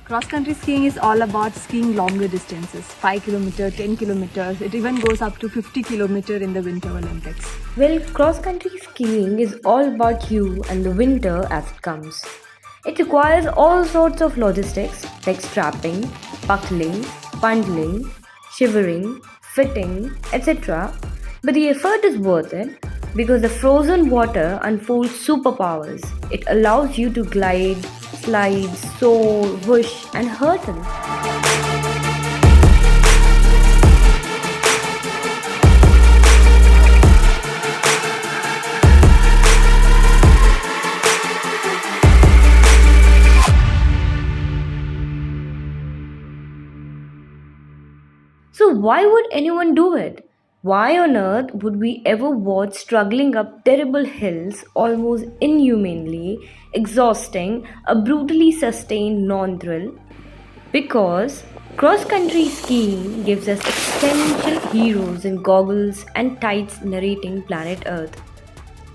Cross-country skiing is all about skiing longer distances, 5 kilometers, 10 kilometers. It even goes up to 50 kilometers in the Winter Olympics. Well, cross-country skiing is all about you and the winter as it comes. It requires all sorts of logistics like strapping, buckling, bundling, shivering, fitting, etc. But the effort is worth it because the frozen water unfolds superpowers. It allows you to glide, slide, soar, whoosh, and hurtle. So, why would anyone do it? Why on earth would we ever watch struggling up terrible hills, almost inhumanly, exhausting, a brutally sustained non thrill? Because cross country skiing gives us existential heroes in goggles and tights narrating planet Earth.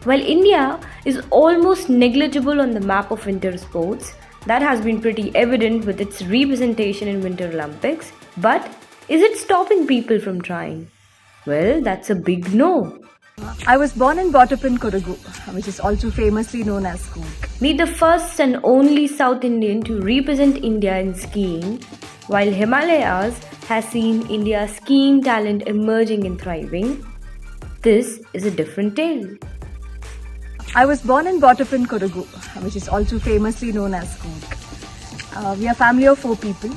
While India is almost negligible on the map of winter sports, that has been pretty evident with its representation in Winter Olympics, but is it stopping people from trying? Well, that's a big no. I was born and brought up in Kodagu, which is also famously known as Coorg. Meet the first and only South Indian to represent India in skiing, while Himalayas has seen India's skiing talent emerging and thriving. This is a different tale. I was born and brought up in Kodagu, which is also famously known as Coorg. We are a family of 4 people.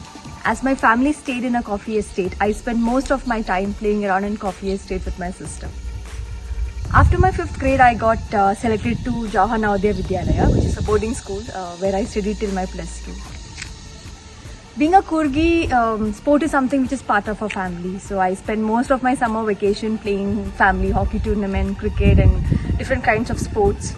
As my family stayed in a coffee estate, I spent most of my time playing around in coffee estate with my sister. After my 5th grade, I got selected to Jawahar Navodaya Vidyalaya, which is a boarding school where I studied till my +2. Being a Kurgi, sport is something which is part of our family. So I spend most of my summer vacation playing family hockey tournament, cricket and different kinds of sports.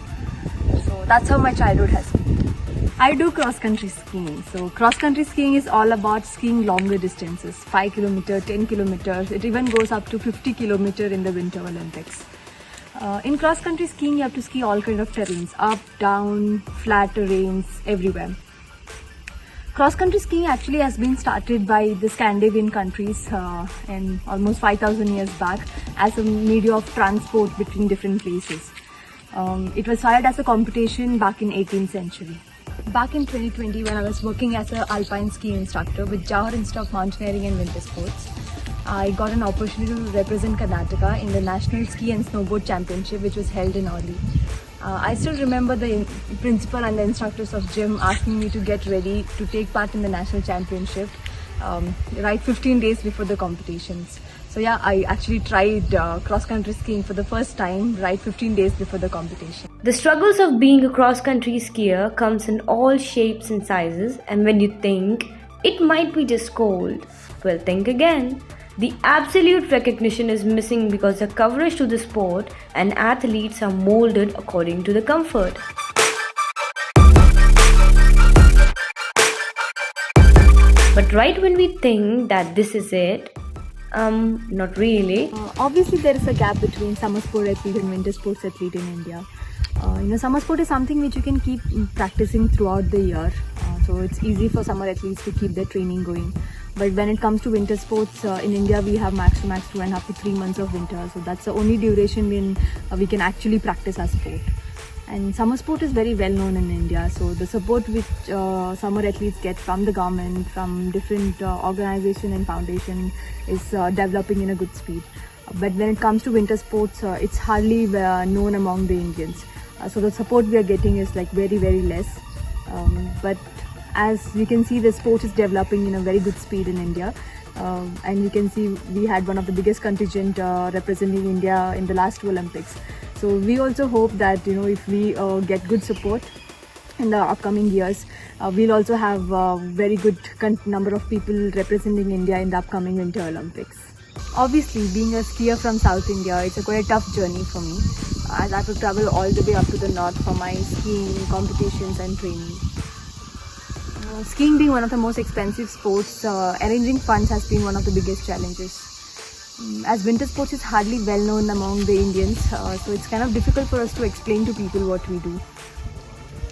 So that's how my childhood has been. I do cross-country skiing. So cross-country skiing is all about skiing longer distances, 5 kilometers, 10 kilometers. It even goes up to 50 kilometers in the Winter Olympics. In cross-country skiing, you have to ski all kinds of terrains, up, down, flat terrains, everywhere. Cross-country skiing actually has been started by the Scandinavian countries in almost 5,000 years back as a medium of transport between different places. It was started as a competition back in 18th century. Back in 2020, when I was working as an alpine ski instructor with Jawahar Institute of Mountaineering and Winter Sports, I got an opportunity to represent Karnataka in the National Ski and Snowboard Championship, which was held in Oli. I still remember the principal and the instructors of gym asking me to get ready to take part in the national championship right 15 days before the competitions. So yeah, I actually tried cross-country skiing for the first time right 15 days before the competition. The struggles of being a cross-country skier comes in all shapes and sizes, and when you think it might be just cold, well, think again. The absolute recognition is missing because the coverage to the sport and athletes are molded according to the comfort. But right when we think that this is it, not really. Obviously, there is a gap between summer sport athlete and winter sports athlete in India. Summer sport is something which you can keep practicing throughout the year. So it's easy for summer athletes to keep their training going. But when it comes to winter sports, in India we have max to max 2.5 to 3 months of winter. So that's the only duration when we can actually practice our sport. And summer sport is very well known in India. So the support which summer athletes get from the government, from different organization and foundation is developing in a good speed. But when it comes to winter sports, it's hardly known among the Indians. So the support we are getting is like very, very less. But as you can see, the sport is developing in a very good speed in India. And you can see we had one of the biggest contingent representing India in the last 2 Olympics. So we also hope that if we get good support in the upcoming years, we'll also have a very good number of people representing India in the upcoming Winter Olympics. Obviously, being a skier from South India, it's quite a tough journey for me, as I have to travel all the way up to the north for my skiing competitions and training. Skiing being one of the most expensive sports, arranging funds has been one of the biggest challenges. As winter sports is hardly well known among the Indians, so it's kind of difficult for us to explain to people what we do.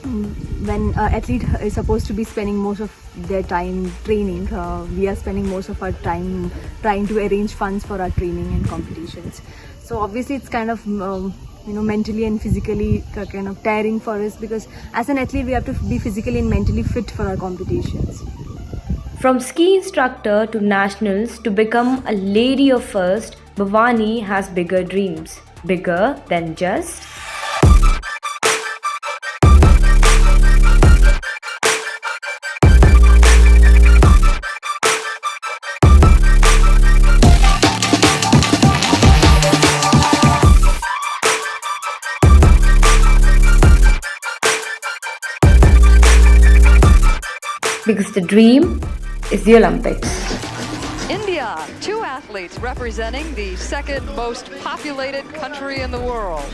When athlete is supposed to be spending most of their time training, we are spending most of our time trying to arrange funds for our training and competitions. So obviously it's kind of mentally and physically kind of tiring for us, because as an athlete we have to be physically and mentally fit for our competitions. From ski instructor to nationals to become a lady of first, Bhavani has bigger dreams. Bigger than just because the dream is the Olympics. India, 2 athletes representing the second most populated country in the world.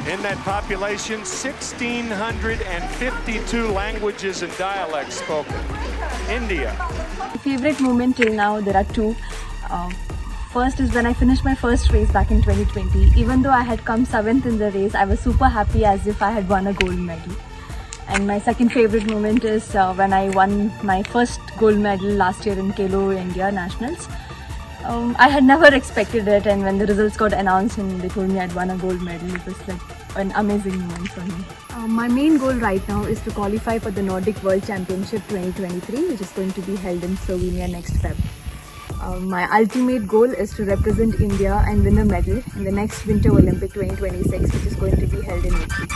In that population, 1,652 languages and dialects spoken. India. Favorite moment till now, there are two. First is when I finished my first race back in 2020. Even though I had come 7th in the race, I was super happy as if I had won a gold medal. And my second favorite moment is when I won my first gold medal last year in Kelo India Nationals. I had never expected it, and when the results got announced and they told me I'd won a gold medal, it was like an amazing moment for me. My main goal right now is to qualify for the Nordic World Championship 2023, which is going to be held in Slovenia next Feb. My ultimate goal is to represent India and win a medal in the next Winter Olympic 2026, which is going to be held in Italy.